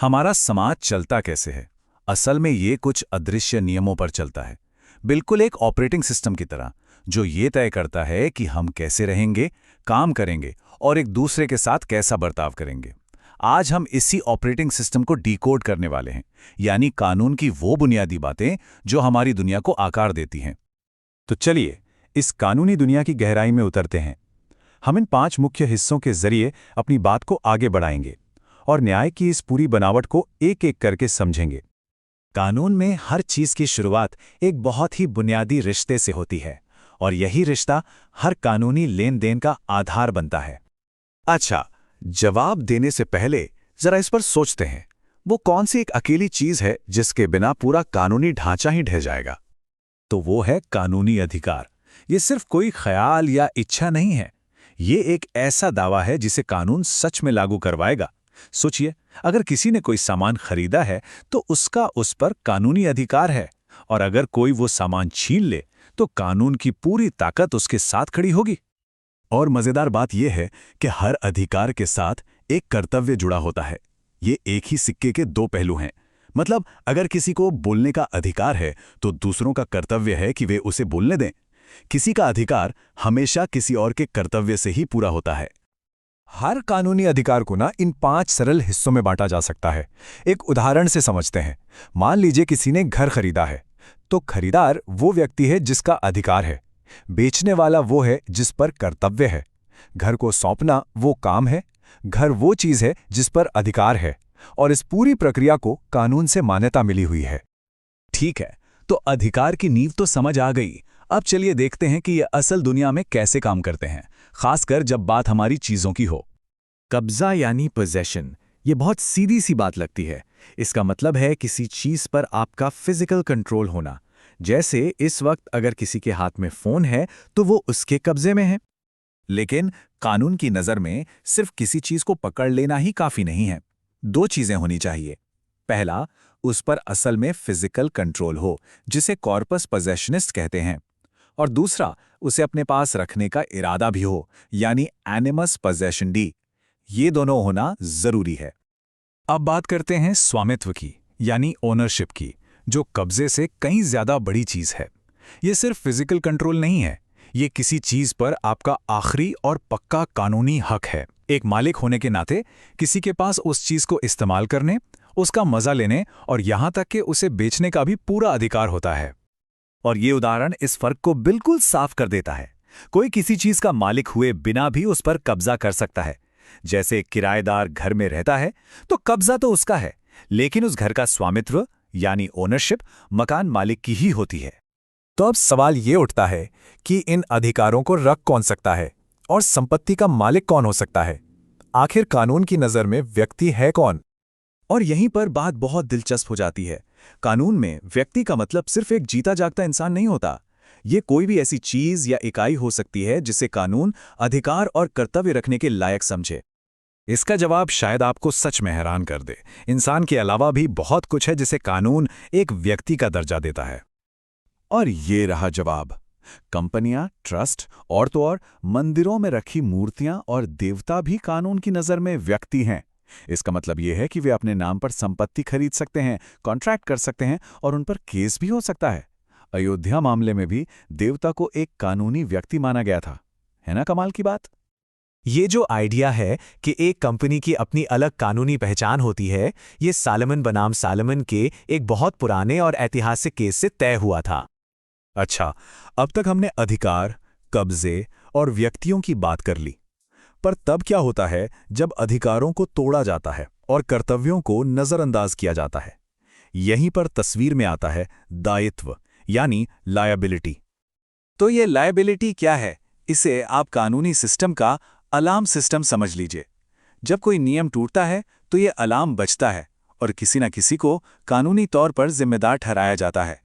हमारा समाज चलता कैसे है? असल में ये कुछ अदृश्य नियमों पर चलता है, बिल्कुल एक ऑपरेटिंग सिस्टम की तरह, जो ये तय करता है कि हम कैसे रहेंगे, काम करेंगे और एक दूसरे के साथ कैसा बर्ताव करेंगे। आज हम इसी ऑपरेटिंग सिस्टम को डिकोड करने वाले हैं, यानी कानून की वो बुनियादी बातें जो हमारी दुनिया को आकार देती हैं। तो चलिए इस कानूनी दुनिया की गहराई में उतरते हैं। हम इन 5 मुख्य हिस्सों के जरिए अपनी बात को आगे बढ़ाएंगे और न्याय की इस पूरी बनावट को एक-एक करके समझेंगे। कानून में हर चीज की शुरुआत एक बहुत ही बुनियादी रिश्ते से होती है और यही रिश्ता हर कानूनी लेन देन का आधार बनता है। अच्छा, जवाब देने से पहले जरा इस पर सोचते हैं, वो कौन सी एक अकेली चीज है जिसके बिना पूरा कानूनी ढांचा ही ढह जाएगा? तो वो है कानूनी अधिकार। ये सिर्फ कोई ख्याल या इच्छा नहीं है, ये एक ऐसा दावा है जिसे कानून सच में लागू करवाएगा। सोचिए, अगर किसी ने कोई सामान खरीदा है तो उसका उस पर कानूनी अधिकार है, और अगर कोई वो सामान छीन ले तो कानून की पूरी ताकत उसके साथ खड़ी होगी। और मजेदार बात यह है कि हर अधिकार के साथ एक कर्तव्य जुड़ा होता है। ये एक ही सिक्के के दो पहलू हैं। मतलब अगर किसी को बोलने का अधिकार है तो दूसरों का कर्तव्य है कि वे उसे बोलने दें। किसी का अधिकार हमेशा किसी और के कर्तव्य से ही पूरा होता है। हर कानूनी अधिकार को इन 5 सरल हिस्सों में बांटा जा सकता है। एक उदाहरण से समझते हैं। मान लीजिए किसी ने घर खरीदा है, तो खरीदार वो व्यक्ति है जिसका अधिकार है। बेचने वाला वो है जिस पर कर्तव्य है। घर को सौंपना वो काम है। घर वो चीज है जिस पर अधिकार है। और इस पूरी प्रक्रिया को कानून से मान्यता मिली हुई है। ठीक है, तो अधिकार की नींव तो समझ आ गई। अब चलिए देखते हैं कि ये असल दुनिया में कैसे काम करते हैं, खासकर जब बात हमारी चीजों की हो। कब्जा यानी पोजेशन, ये बहुत सीधी सी बात लगती है। इसका मतलब है किसी चीज पर आपका फिजिकल कंट्रोल होना। जैसे इस वक्त अगर किसी के हाथ में फोन है तो वो उसके कब्जे में है। लेकिन कानून की नजर में सिर्फ किसी चीज को पकड़ लेना ही काफी नहीं है। 2 चीजें होनी चाहिए। पहला, उस पर असल में फिजिकल कंट्रोल हो, जिसे कॉर्पस पोजेशनिस्ट कहते हैं। और दूसरा, उसे अपने पास रखने का इरादा भी हो, यानी एनिमस पोजेशन डी। ये दोनों होना जरूरी है। अब बात करते हैं स्वामित्व की, यानी ओनरशिप की, जो कब्जे से कहीं ज्यादा बड़ी चीज है। ये सिर्फ फिजिकल कंट्रोल नहीं है, ये किसी चीज पर आपका आखिरी और पक्का कानूनी हक है। एक मालिक होने के नाते किसी के पास उस चीज को इस्तेमाल करने, उसका मजा लेने और यहां तक कि उसे बेचने का भी पूरा अधिकार होता है। और ये उदाहरण इस फर्क को बिल्कुल साफ कर देता है। कोई किसी चीज का मालिक हुए बिना भी उस पर कब्जा कर सकता है। जैसे किराएदार घर में रहता है तो कब्जा तो उसका है, लेकिन उस घर का स्वामित्व यानी ओनरशिप मकान मालिक की ही होती है। तो अब सवाल ये उठता है कि इन अधिकारों को रख कौन सकता है और संपत्ति का मालिक कौन हो सकता है? आखिर कानून की नजर में व्यक्ति है कौन? और यहीं पर बात बहुत दिलचस्प हो जाती है। कानून में व्यक्ति का मतलब सिर्फ एक जीता जागता इंसान नहीं होता। ये कोई भी ऐसी चीज या इकाई हो सकती है जिसे कानून अधिकार और कर्तव्य रखने के लायक समझे। इसका जवाब शायद आपको सच में हैरान कर दे। इंसान के अलावा भी बहुत कुछ है जिसे कानून एक व्यक्ति का दर्जा देता है। और ये रहा जवाब। कंपनियां, ट्रस्ट और तो और मंदिरों में रखी मूर्तियां और देवता भी कानून की नजर में व्यक्ति हैं। इसका मतलब यह है कि वे अपने नाम पर संपत्ति खरीद सकते हैं, कॉन्ट्रैक्ट कर सकते हैं और उन पर केस भी हो सकता है। अयोध्या मामले में भी देवता को एक कानूनी व्यक्ति माना गया था। है ना कमाल की बात? ये जो आइडिया है कि एक कंपनी की अपनी अलग कानूनी पहचान होती है, ये सालमन बनाम सालमन के एक बहुत पुराने और ऐतिहासिक केस से तय हुआ था। अच्छा, अब तक हमने अधिकार, कब्जे और व्यक्तियों की बात कर ली। पर तब क्या होता है जब अधिकारों को तोड़ा जाता है और कर्तव्यों को नजरअंदाज किया जाता है? यहीं पर तस्वीर में आता है दायित्व, यानी लायबिलिटी। तो ये लायबिलिटी क्या है? इसे आप कानूनी सिस्टम का अलार्म सिस्टम समझ लीजिए। जब कोई नियम टूटता है तो ये अलार्म बजता है और किसी न किसी को कानूनी तौर पर जिम्मेदार ठहराया जाता है।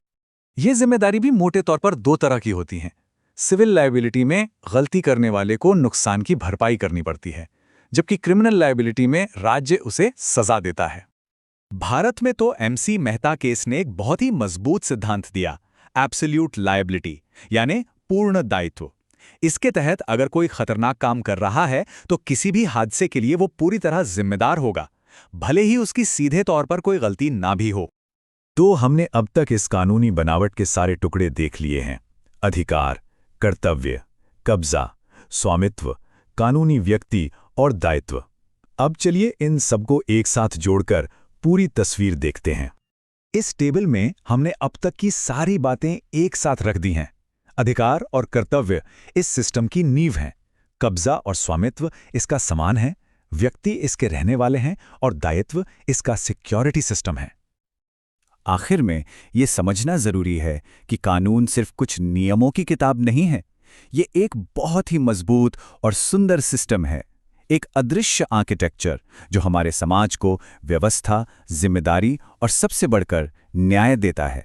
ये जिम्मेदारी भी मोटे तौर पर 2 तरह की होती हैं। सिविल लायबिलिटी में गलती करने वाले को नुकसान की भरपाई करनी पड़ती है, जबकि क्रिमिनल लायबिलिटी में राज्य उसे सजा देता है। भारत में तो MC मेहता केस ने एक बहुत ही मजबूत सिद्धांत दिया, एब्सोल्यूट लायबिलिटी, यानी पूर्ण दायित्व। इसके तहत अगर कोई खतरनाक काम कर रहा है तो किसी भी हादसे के लिए वो पूरी तरह जिम्मेदार होगा। भले ही उसकी सीधे तौर पर कोई गलती ना भी हो। तो हमने अब तक इस कानूनी बनावट के सारे टुकड़े देख लिए हैं। अधिकार, कर्तव्य, कब्जा, स्वामित्व, कानूनी व्यक्ति और दायित्व। अब चलिए इन सबको एक साथ जोड़कर पूरी तस्वीर देखते हैं। इस टेबल में हमने अब तक की सारी बातें एक साथ रख दी हैं। अधिकार और कर्तव्य इस सिस्टम की नींव हैं, कब्जा और स्वामित्व इसका सामान है, व्यक्ति इसके रहने वाले हैं और दायित्व इसका सिक्योरिटी सिस्टम है। आखिर में ये समझना जरूरी है कि कानून सिर्फ कुछ नियमों की किताब नहीं है, ये एक बहुत ही मजबूत और सुंदर सिस्टम है, एक अदृश्य आर्किटेक्चर जो हमारे समाज को व्यवस्था, जिम्मेदारी और सबसे बढ़कर न्याय देता है।